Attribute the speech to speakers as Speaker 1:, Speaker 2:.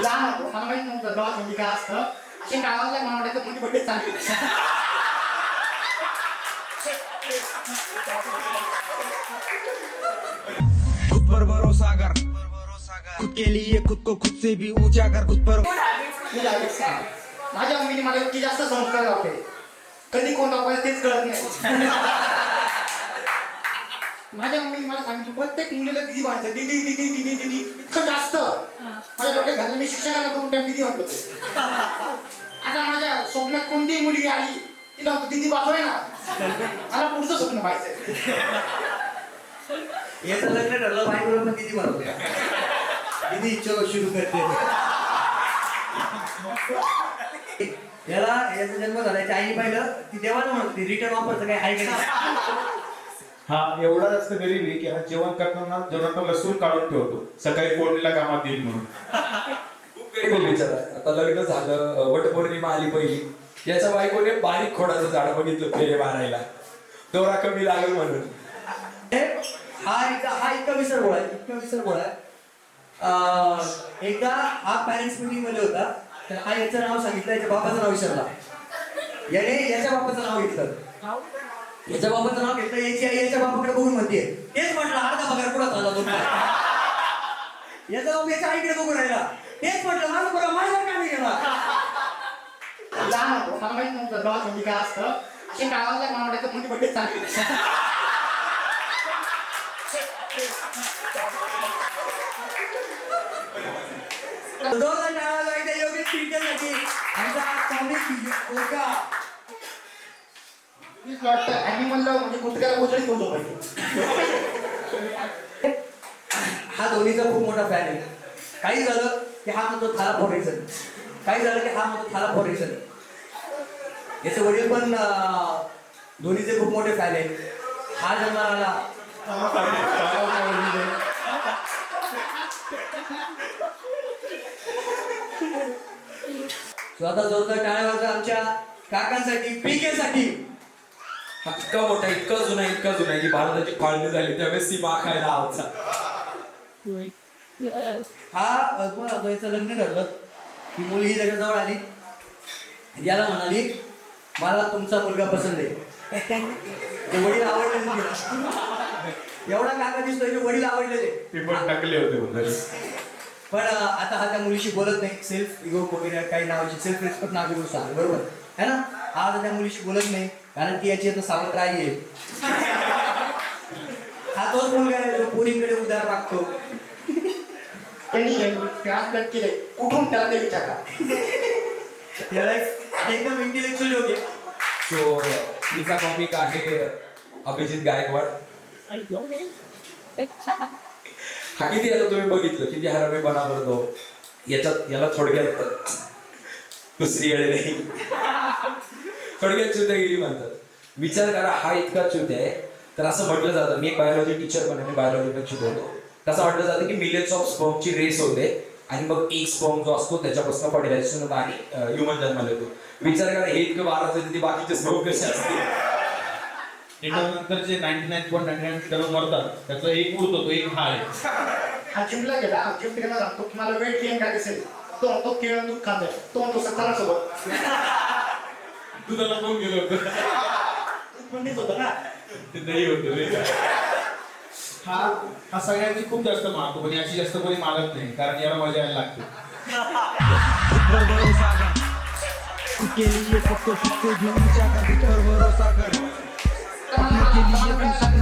Speaker 1: लहान होतो मला माहित नव्हतं डॉल म्हणजे काय असतं. असे गावाला मला वाटायचं मोठी बड्डे चालली.
Speaker 2: खुद पर भरोसा कर, खुद के लिए खुद को खुद से भी ऊंचा कर, खुद पर.
Speaker 1: माझ्या मम्मीने मला इतकी जास्त संस्कार लावले, कधी कोण दाखवायचं तेच कळत नाही. माझ्या मम्मीने मला सांगितलं प्रत्येक मुलीला दिदी व्हायचं, दिदी दिदी दिदी दिदी इतकं जास्त माझ्या डोक्यात घालून मी शिक्षकाला करून त्या दिदी म्हणतो. आता माझ्या स्वप्नात कोणतीही मुलगी आली तिला दिदी वाजवाय ना, मला पुढचं स्वप्न पाहिजे.
Speaker 3: याचं लग्न ठरलं बायकोला पण दिदी बनवते. दिदी चलो सुरू करते. याला याचा जन्म झाल्याच्या आईने पाहिलं ती देवाला म्हणत होती रिटर्न ऑफरचं काही आहे का नाही.
Speaker 4: हा एवढा जास्त गरीब आहे की हा जेवण करताना जेवणात लसूण काढून ठेवतो, सकाळी फोडणीला कामात येईल म्हणून.
Speaker 5: खूप गरीब विचार आहे. आता लग्न झालं, वटपौर्णिमा आली पहिली, याच्या बायकोने बारीक खोडाचं झाड बघितलं फेरे मारायला, दोरा कमी लागेल म्हणून.
Speaker 3: हा इतका विसरगोळा आहे, इतका विसरगोळा आहे. एकदा हा पॅरेंट्स मीटिंग मध्ये होता, तर हा याचं नाव सांगितलं, याच्या बापाचं नाव विसरला. याने याच्या बापाचं नाव घेतलं, याच्या बापाचं नाव घेतलं, याची आई याच्या बापाकडे बघून म्हणते तेच म्हटलं अर्धा पगार कुठं झाला तो. याचा बाप याच्या आईकडे बघून राहिला, तेच म्हटलं माझा बरोबर माझ्यावर का नाही गेला.
Speaker 1: लहान होतो मला माहित नव्हतं डॉल म्हणजे काय असतं. असे गावाला मला वाटायचं मोठी बड्डे चालली.
Speaker 3: जोरदार टाळ्या वाजवायच्या योगेश टिळकेसाठी. आमचा कॉमेडी ओका.
Speaker 1: मीच वाटतं ॲनिमलला म्हणजे कुत्र्याला उजळीत होतो पाहिजे.
Speaker 3: हा धोनीचा खूप मोठा फॅन आहे. काही झालं की हा म्हणतो थाला फॉर रिझन, काही झालं की हा म्हणतो थाला फॉर रिझन. याचे वडील पण धोनीचे खूप मोठे फॅन आहेत. हा जन्माला आला स्वतः जोरदार टाळ्या वाजवा आमच्या काकांसाठी, पीकेसाठी.
Speaker 5: इतका मोठा, इतका जुना की भारताची फाळणी झाली त्यावेळेस सीमा आखायला आवडचा.
Speaker 3: हा तुम्हाला याचं लग्न ठरलं की मुलगी त्याच्याजवळ आली, याला म्हणाली मला तुमचा मुलगा पसंत आहे. ते वडील आवडले एवढा काका दिसतोय की वडील आवडलेले,
Speaker 4: ते पण टाकले होते.
Speaker 3: पण आता हा त्या मुलीशी बोलत नाही. सेल्फ इगो वगैरे काही नावाची सेल्फ रिस्पेक्ट नाव घेऊन सांग, बरोबर है ना. हा आता त्या मुलीशी बोलत नाही कारण की याची आता सावत्र आई आहे. हा तोच मुलगा आहे जो पोरींकडे उधार मागतो.
Speaker 1: त्यांनी क्लास कट केले, कुठून त्याला ते विचारा.
Speaker 3: त्याला एकदम इंटेलेक्च्युअल होते.
Speaker 5: सो तिचा कॉमिक आहे अभिजित गायकवाड. हा किती आता तुम्ही बघितलं किती हरामी बना करतो. याला थोडक्यात दुसरी वेळे नाही, थोडक्यात चुत्यागिरी म्हणतात. विचार करा, हा इतका चुत आहे तर असं म्हटलं जातं, मी एक बायोलॉजी टीचर पण आहे, मी बायोलॉजी पण शिकवतो. तसं म्हटलं जातं की मिलियन्स ऑफ स्पर्मची रेस होते आणि मग एक स्पर्म जो असतो त्याच्यापासून फर्टिलायझेशन होतं आणि ह्युमन जन्माला येतो. विचार करा, हे इतकं बाराचं तिथे बाकीचे स्पर्म कसे असतील.
Speaker 4: नंतर जे 99.99% मरतात त्याचा एक उरतो, तो एक हा आहे.
Speaker 1: हा जिमला गेला, जिमला सांगतो की मला वेट गेन काय दिसेल, तो म्हणतो केळं दूध खातोय, तो म्हणतो सत्तारा सोबत.
Speaker 4: दुधाला कोण गेलं होतं,
Speaker 1: पंडित होतं ना.
Speaker 4: ते नाही होतं. हा सगळ्यांनी खूप जास्त मारतो, पण याची जास्त कोणी मारत नाही कारण याला मजा यायला लागते.
Speaker 2: खुद पर भरोसा कर, खुद के लिए खुद को खुद से भी ऊंचा कर, खुद पर भरोसा कर.